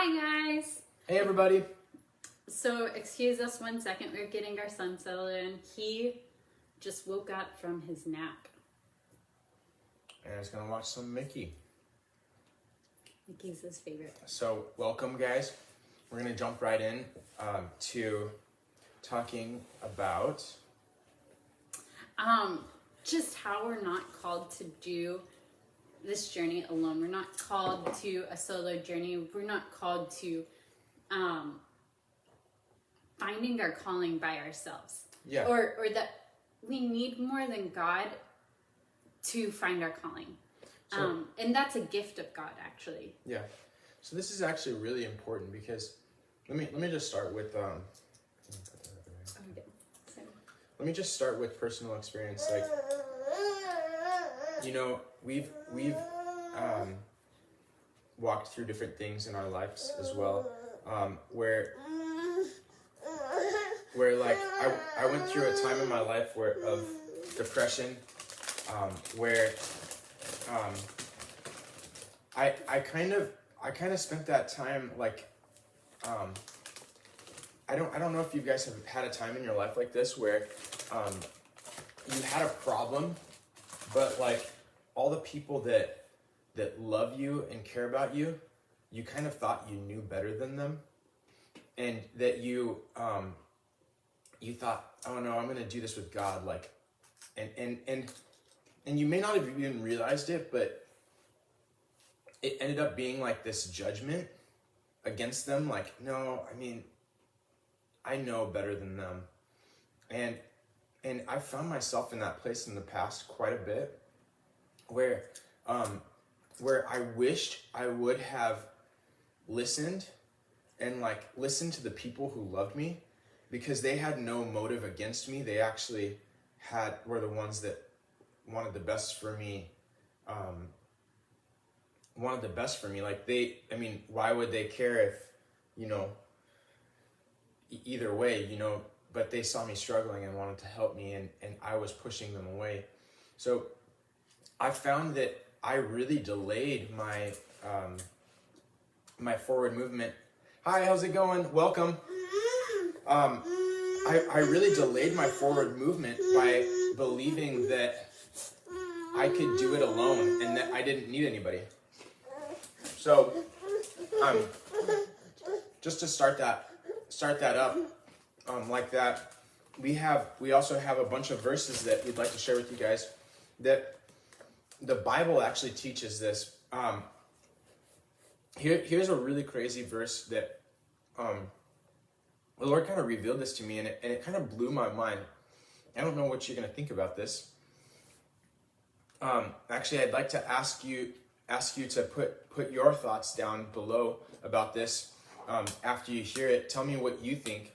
Hi guys! Hey everybody! So excuse us 1 second, we're getting our son settled in. He just woke up from his nap. And I was gonna watch some Mickey. Mickey's his favorite. So welcome guys. We're gonna jump right in to talking about just how we're not called to do this journey alone. We're not called to a solo journey. We're not called to finding our calling by ourselves. Yeah. Or that we need more than God to find our calling. And that's a gift of God, actually. Yeah. So this is actually really important because let me just start with let me just start with personal experience. Like, you know, we've walked through different things in our lives as well, where like I went through a time in my life of depression, where I kind of spent that time like I don't know if you guys have had a time in your life like this where you had a problem, but like all the people that love you and care about you, you kind of thought you knew better than them, and that you thought, oh no, I'm gonna do this with God, like, and you may not have even realized it, but it ended up being like this judgment against them, like, no, I mean, I know better than them. And I found myself in that place in the past quite a bit, where I wished I would have listened to the people who loved me, because they had no motive against me. They actually were the ones that wanted the best for me. Like why would they care if, either way, but they saw me struggling and wanted to help me, and I was pushing them away. So I found that I really delayed my my forward movement. Hi, how's it going? Welcome. I really delayed my forward movement by believing that I could do it alone and that I didn't need anybody. So just to start that up like that, we also have a bunch of verses that we'd like to share with you guys that the Bible actually teaches this. Here's a really crazy verse that the Lord kind of revealed this to me, and it kind of blew my mind. I don't know what you're going to think about this. Actually, I'd like to ask you to put your thoughts down below about this. After you hear it, tell me what you think.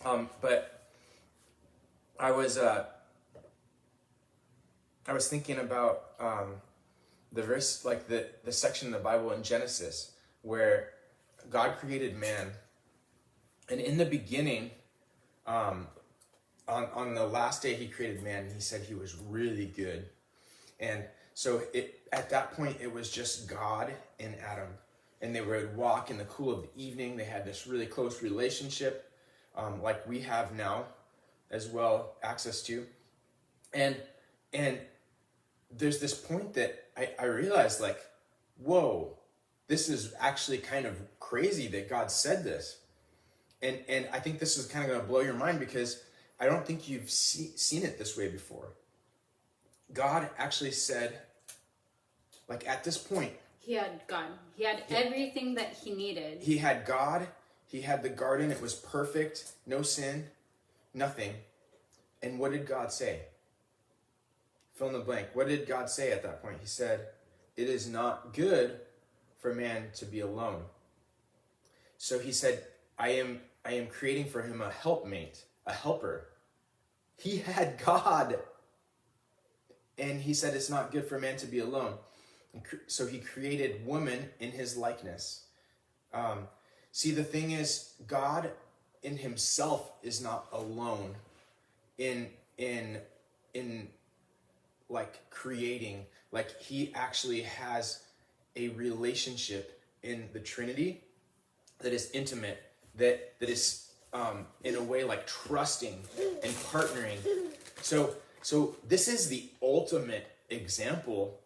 But I was thinking about the verse, like the section in the Bible in Genesis where God created man, and in the beginning, on the last day He created man, and He said He was really good, and so at that point it was just God and Adam. And they would walk in the cool of the evening. They had this really close relationship, like we have now as well, access to. And there's this point that I realized, like, whoa, this is actually kind of crazy that God said this. And I think this is kind of going to blow your mind, because I don't think you've seen it this way before. God actually said, like, at this point, He had God. He had everything that he needed. He had God. He had the garden. It was perfect. No sin. Nothing. And what did God say? Fill in the blank. What did God say at that point? He said, it is not good for man to be alone. So He said, I am creating for him a helpmate, a helper. He had God. And He said it's not good for man to be alone. So He created woman in His likeness. See, the thing is, God in Himself is not alone in like creating. Like, He actually has a relationship in the Trinity that is intimate, that is in a way like trusting and partnering. So this is the ultimate example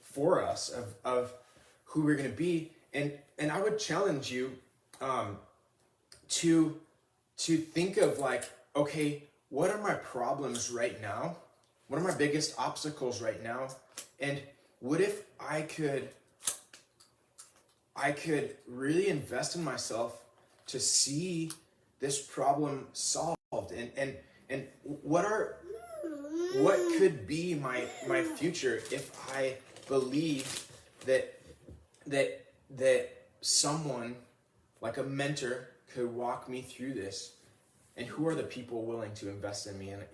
for us of who we're going to be. And I would challenge you to think of like, okay, what are my problems right now? What are my biggest obstacles right now? And what if I could really invest in myself to see this problem solved? And what could be my future if I believe that someone like a mentor could walk me through this? And who are the people willing to invest in me and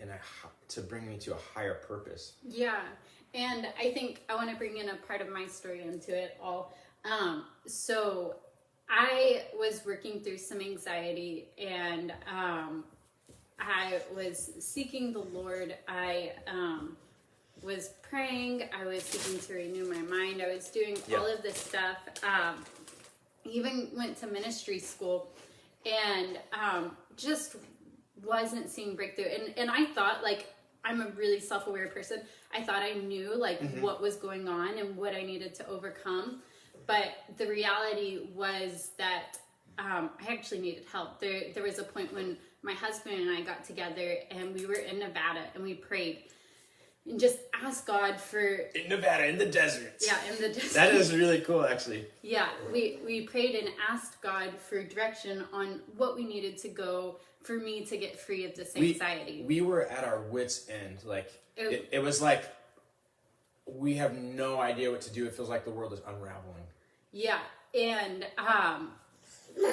to bring me to a higher purpose? Yeah, and I think I want to bring in a part of my story into it all. So I was working through some anxiety, and I was seeking the Lord. I was praying. I was seeking to renew my mind. I was doing all of this stuff. Even went to ministry school, and just wasn't seeing breakthrough. And I thought, like, I'm a really self-aware person. I thought I knew like what was going on and what I needed to overcome. But the reality was that I actually needed help. There was a point when my husband and I got together, and we were in Nevada, and we prayed and just asked God for... In Nevada, in the desert. Yeah, in the desert. That is really cool, actually. Yeah, we prayed and asked God for direction on what we needed to go for me to get free of this anxiety. We were at our wits' end. Like, it was like, we have no idea what to do. It feels like the world is unraveling. Yeah, and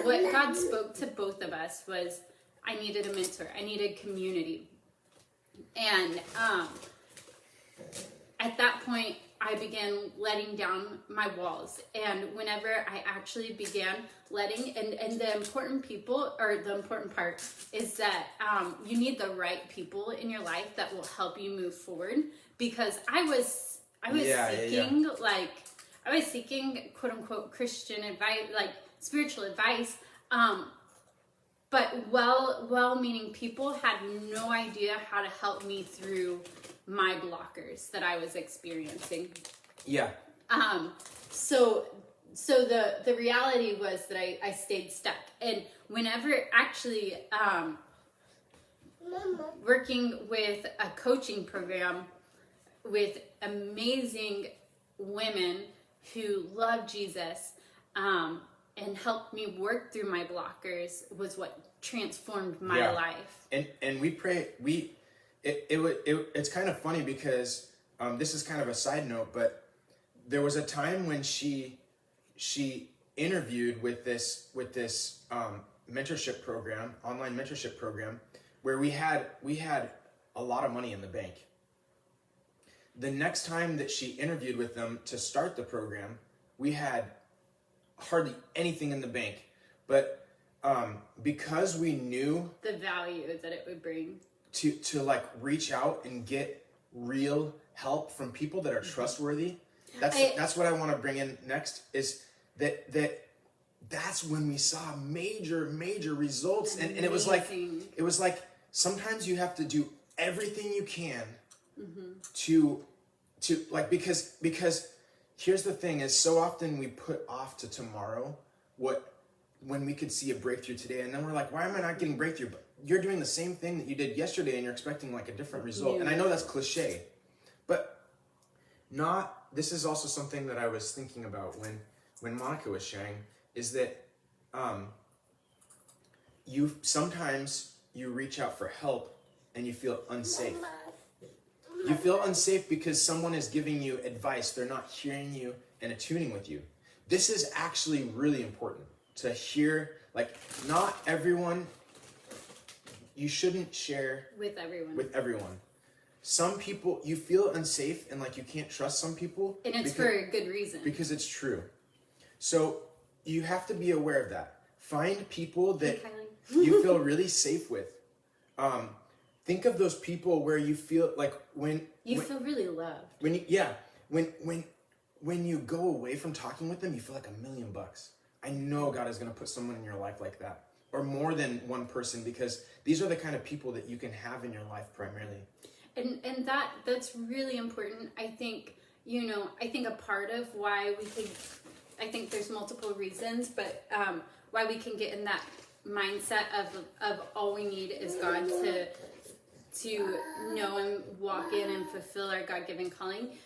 what God spoke to both of us was, I needed a mentor. I needed community. And at that point, I began letting down my walls. And whenever I actually began letting, and the important people, or the important part is that you need the right people in your life that will help you move forward. Because I was seeking, like, I was seeking quote unquote Christian advice, like spiritual advice. But well-meaning people had no idea how to help me through my blockers that I was experiencing. Yeah. So the reality was that I stayed stuck. And whenever actually working with a coaching program with amazing women who love Jesus, and helped me work through my blockers was what transformed my life. And we pray, it's kind of funny because this is kind of a side note, but there was a time when she interviewed with this mentorship program, online mentorship program, where we had a lot of money in the bank. The next time that she interviewed with them to start the program, we had hardly anything in the bank. But because we knew the value that it would bring to like reach out and get real help from people that are trustworthy, that's what I want to bring in next, is that's when we saw major results. And it was like sometimes you have to do everything you can to like, because here's the thing, is so often we put off to tomorrow when we could see a breakthrough today, and then we're like, why am I not getting breakthrough? But you're doing the same thing that you did yesterday, and you're expecting like a different result. And I know that's cliche, but this is also something that I was thinking about when Monica was sharing, is that sometimes you reach out for help and you feel unsafe. You feel unsafe because someone is giving you advice. They're not hearing you and attuning with you. This is actually really important to hear. Like, not everyone, you shouldn't share with everyone. Some people, you feel unsafe and like you can't trust some people. And it's for a good reason. Because it's true. So you have to be aware of that. Find people that you feel really safe with. Think of those people where you feel like when feel really loved. when you go away from talking with them, you feel like $1,000,000. I know God is going to put someone in your life like that, or more than one person, because these are the kind of people that you can have in your life primarily. And that's really important. I think, I think a part of why I think there's multiple reasons, but why we can get in that mindset of all we need is God to know and walk in and fulfill our God-given calling,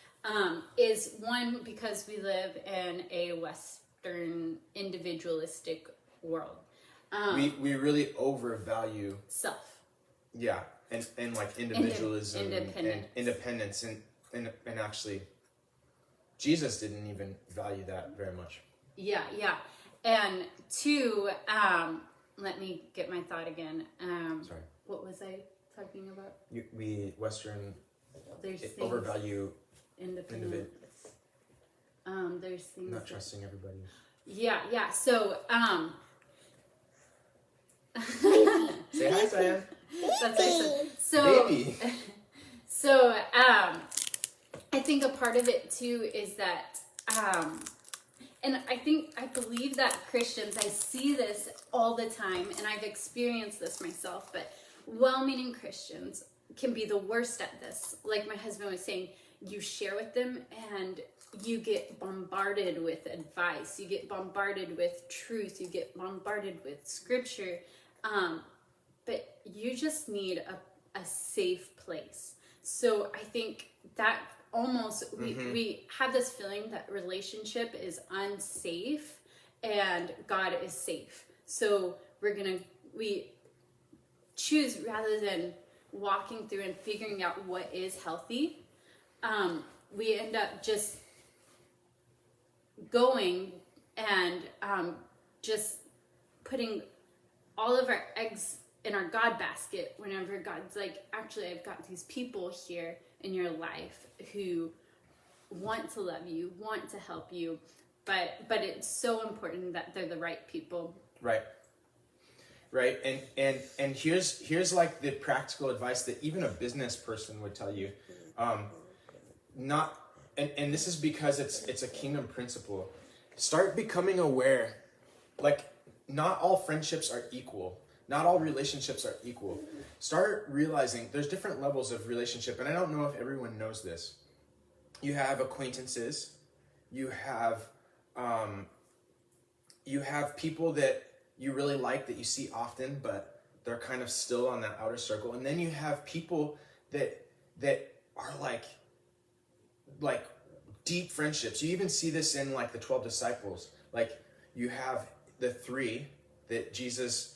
is one, because we live in a Western individualistic world. We really overvalue self. Yeah, and like individualism and independence, and actually Jesus didn't even value that very much. Yeah. And two, let me get my thought again. Sorry. What was I talking about? We Western overvalue independence. There's things not trusting everybody. Yeah. So, say hi, Cyan. That's what I said. So, baby. So, I think a part of it too is that, and I believe that Christians, I see this all the time, and I've experienced this myself, but well-meaning Christians can be the worst at this. Like my husband was saying, you share with them and you get bombarded with advice, you get bombarded with truth, you get bombarded with scripture, but you just need a safe place. So I think that almost we have this feeling that relationship is unsafe and God is safe. So we choose, rather than walking through and figuring out what is healthy, we end up just going and just putting all of our eggs in our God basket, whenever God's like, actually, I've got these people here in your life who want to love you, want to help you, but it's so important that they're the right people. Right. And here's like the practical advice that even a business person would tell you. And this is because it's a kingdom principle. Start becoming aware, like, not all friendships are equal. Not all relationships are equal. Start realizing there's different levels of relationship, and I don't know if everyone knows this. You have acquaintances, you have people that you really like, that you see often, but they're kind of still on that outer circle. And then you have people that are like deep friendships. You even see this in like the 12 disciples. Like, you have the 3 that Jesus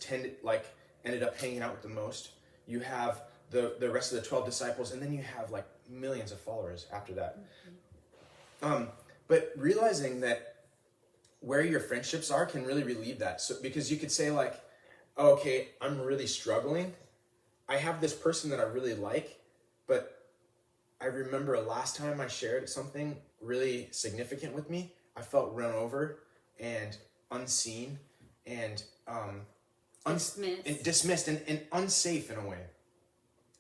ended up hanging out with the most. You have the rest of the 12 disciples, and then you have like millions of followers after that. But realizing that where your friendships are can really relieve that. So, because you could say like, oh, okay, I'm really struggling. I have this person that I really like, but I remember last time I shared something really significant with me, I felt run over and unseen and dismissed and unsafe in a way,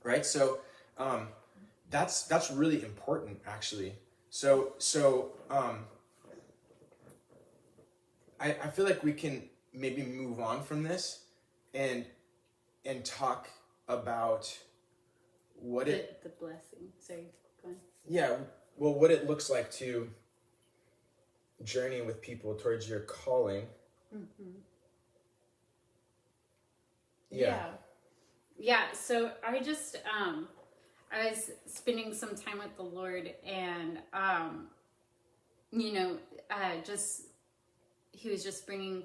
right? So that's really important, actually. So I feel like we can maybe move on from this and talk about what the blessing. Sorry, go on. Yeah, well, what it looks like to journey with people towards your calling. Mm-hmm. Yeah. So I just I was spending some time with the Lord, and he was just bringing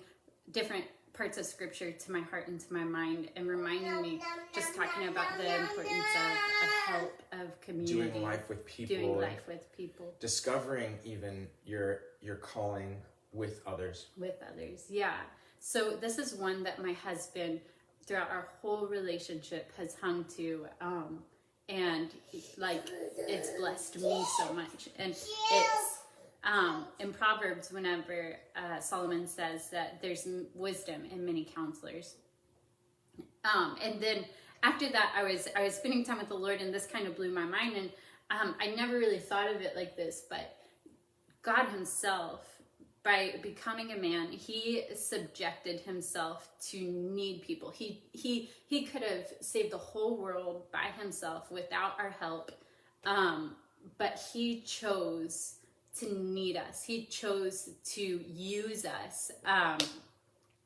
different parts of scripture to my heart and to my mind, and reminding me, just talking about the importance of help, of community, doing life with people, discovering even your calling with others. Yeah. So this is one that my husband, throughout our whole relationship, has hung to, and it's blessed me so much. And it's in Proverbs, whenever Solomon says that there's wisdom in many counselors. And then after that, I was spending time with the Lord, and this kind of blew my mind. And I never really thought of it like this, but God himself, by becoming a man, he subjected himself to need people. He could have saved the whole world by himself without our help, but he chose to need us. He chose to use us.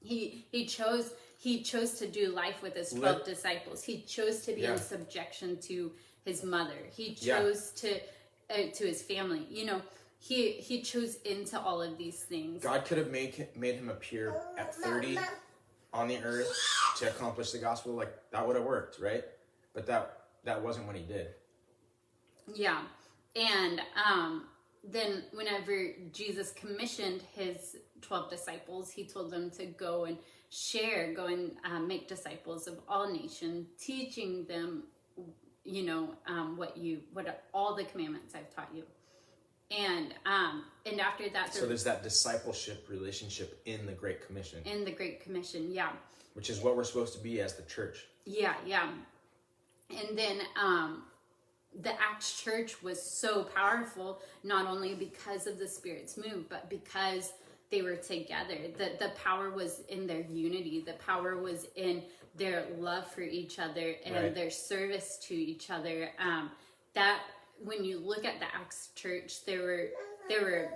He chose to do life with his 12 disciples. He chose to be in subjection to his mother. He chose to his family. You know, he chose into all of these things. God could have made him appear at 30 on the earth to accomplish the gospel. Like, that would have worked, right? But that wasn't what he did. Yeah. And then whenever Jesus commissioned his 12 disciples, he told them to go and share, go and make disciples of all nations, teaching them, you know, what all the commandments I've taught you. And after that, so there's that discipleship relationship in the Great Commission. In the Great Commission, yeah. Which is what we're supposed to be as the church. Yeah. And then the Acts church was so powerful, not only because of the Spirit's move, but because they were together. The power was in their unity. The power was in their love for each other and their service to each other. That when you look at the Acts church, there were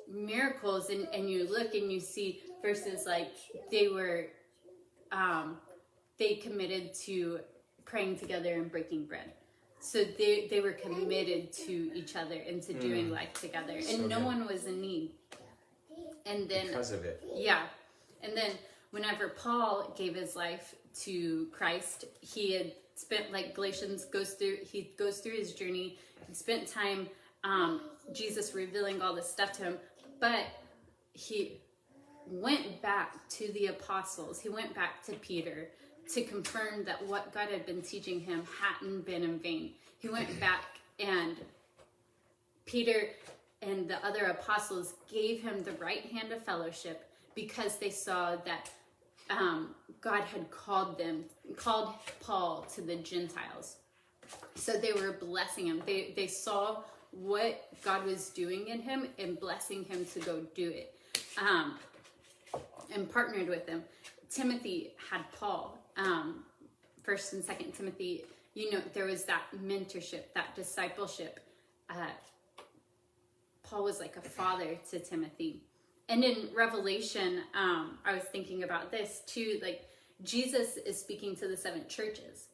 miracles, and you look and you see verses like they committed to praying together and breaking bread. So they were committed to each other and to doing life together, and no one was in need. And then because of it, and then whenever Paul gave his life to Christ, he had spent, like Galatians goes through his journey. He spent time, Jesus revealing all this stuff to him, but he went back to the apostles. He went back to Peter to confirm that what God had been teaching him hadn't been in vain. He went back, and Peter and the other apostles gave him the right hand of fellowship because they saw that God had called Paul to the Gentiles. So they were blessing him. They saw what God was doing in him and blessing him to go do it, and partnered with him. Timothy had Paul. 1st and 2nd Timothy, you know, there was that mentorship, that discipleship. Paul was like a father to Timothy. And in Revelation, I was thinking about this too, like Jesus is speaking to the 7 churches.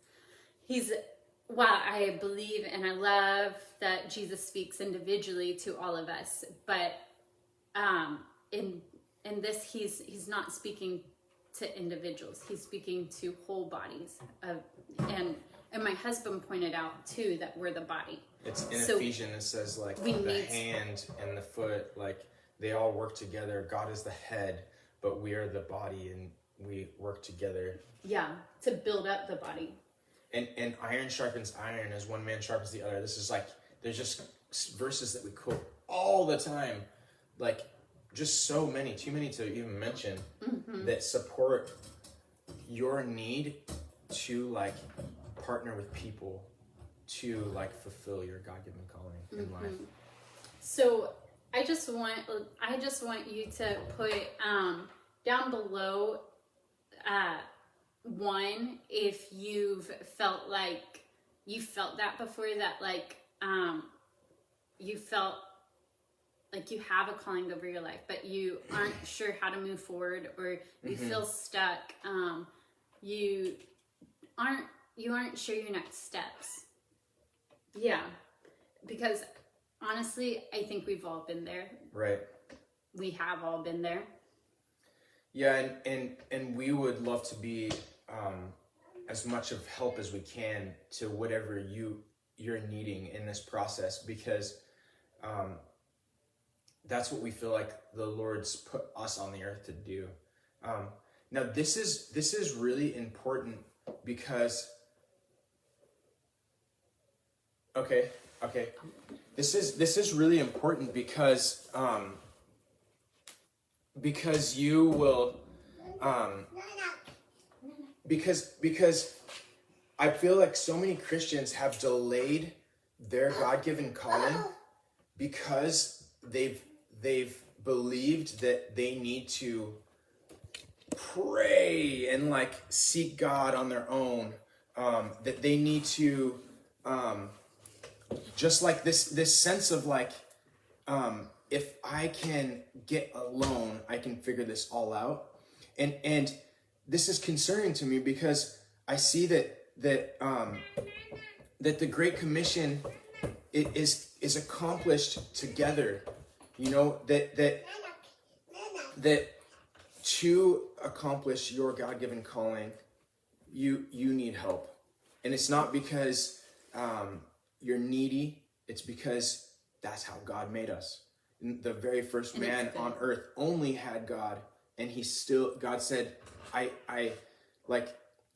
While I believe and I love that Jesus speaks individually to all of us, but in this, he's not speaking to individuals. He's speaking to whole bodies. And my husband pointed out too that we're the body. It's in Ephesians, it says like the hand and the foot, like they all work together. God is the head, but we are the body, and we work together. Yeah, to build up the body. And iron sharpens iron as one man sharpens the other. This is like, there's just verses that we quote all the time. Like, just so many, too many to even mention, that support your need to like partner with people to like fulfill your God-given calling in life. So I just want you to put down below one, if you've felt like you felt that before, that like you felt like you have a calling over your life, but you aren't sure how to move forward, or you feel stuck. You aren't sure your next steps. Yeah, because honestly, I think we've all been there. Right. We have all been there. Yeah, and we would love to be as much of help as we can to whatever you're needing in this process, because that's what we feel like the Lord's put us on the earth to do. Now this is really important because this is really important because you will because I feel like so many Christians have delayed their God-given calling because they've believed that they need to pray and like seek God on their own, that they need to just like this sense of like, if I can get alone, I can figure this all out. And this is concerning to me because I see that the Great Commission is accomplished together. You know, that to accomplish your God-given calling, you need help. And it's not because you're needy, it's because that's how God made us. The very first man on earth only had God, and God said, I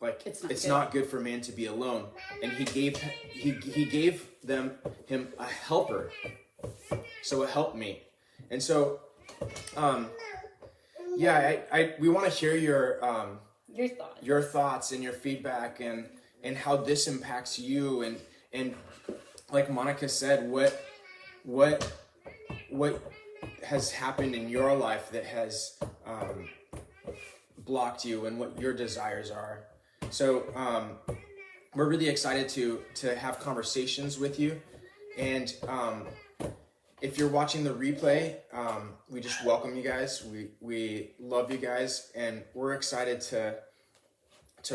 it's not good for man to be alone. And he gave him a helper. So a helpmate. And so we want to hear your thoughts and your feedback and how this impacts you, and like Monica said, what has happened in your life that has blocked you and what your desires are. So we're really excited to have conversations with you. And if you're watching the replay, we just welcome you guys. We love you guys, and we're excited to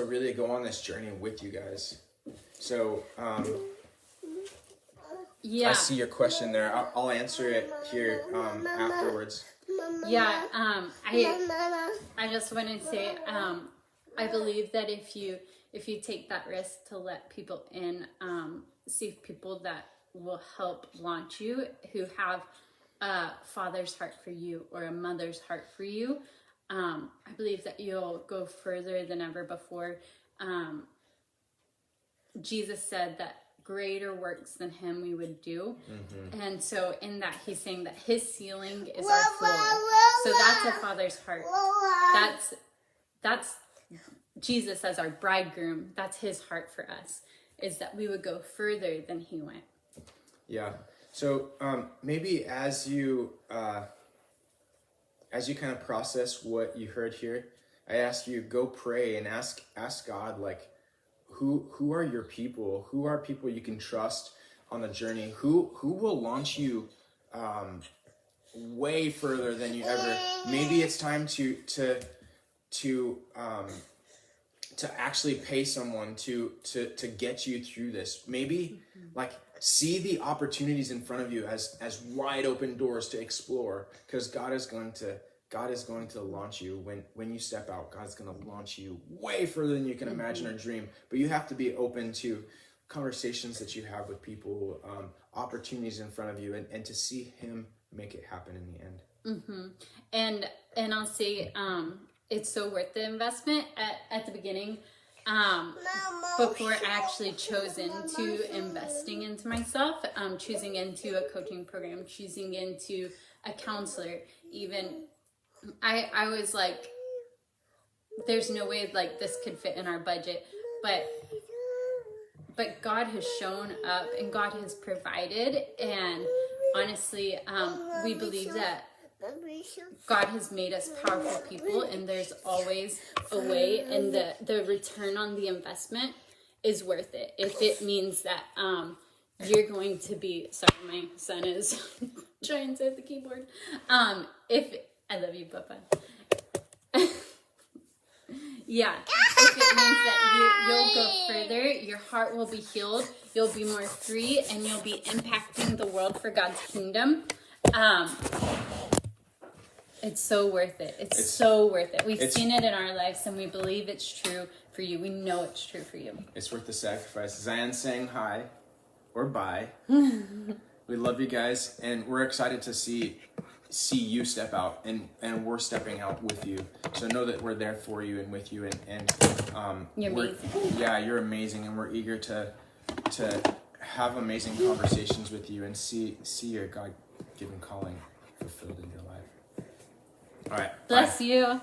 really go on this journey with you guys. So I see your question there. I'll answer it here afterwards. Yeah, I just want to say, I believe that if you take that risk to let people in, see people that will help launch you, who have a father's heart for you or a mother's heart for you, I believe that you'll go further than ever before. Jesus said that greater works than him we would do. Mm-hmm. And so in that, he's saying that his ceiling is our floor. So that's a father's heart. That's Jesus as our bridegroom. That's his heart for us, is that we would go further than he went. Yeah. So maybe as you kind of process what you heard here, I ask you, go pray and ask God, like, who are your people? Who are people you can trust on the journey? Who will launch you way further than you ever? Maybe it's time to actually pay someone to get you through this. Maybe like see the opportunities in front of you as wide open doors to explore, because God is going to launch you when you step out. God's going to launch you way further than you can imagine or dream. But you have to be open to conversations that you have with people, opportunities in front of you, and to see him make it happen in the end. Mm-hmm. And I'll say, it's so worth the investment at the beginning. Before actually chosen to investing into myself, choosing into a coaching program, choosing into a counselor, even I was like, there's no way like this could fit in our budget, but God has shown up and God has provided, and honestly, we believe that God has made us powerful people, and there's always a way, and the return on the investment is worth it. If it means that you're going to be, sorry, my son is trying to hit the keyboard. I love you, Papa. Yeah, if it means that you'll go further, your heart will be healed, you'll be more free, and you'll be impacting the world for God's kingdom. It's so worth it. It's so worth it. We've seen it in our lives, and we believe it's true for you. We know it's true for you. It's worth the sacrifice. Zion's saying hi or bye. We love you guys, and we're excited to see you step out, and we're stepping out with you. So know that we're there for you and with you, and you're amazing. Yeah, you're amazing, and we're eager to have amazing conversations with you and see your God-given calling fulfilled in your life. All right. Bless bye. you.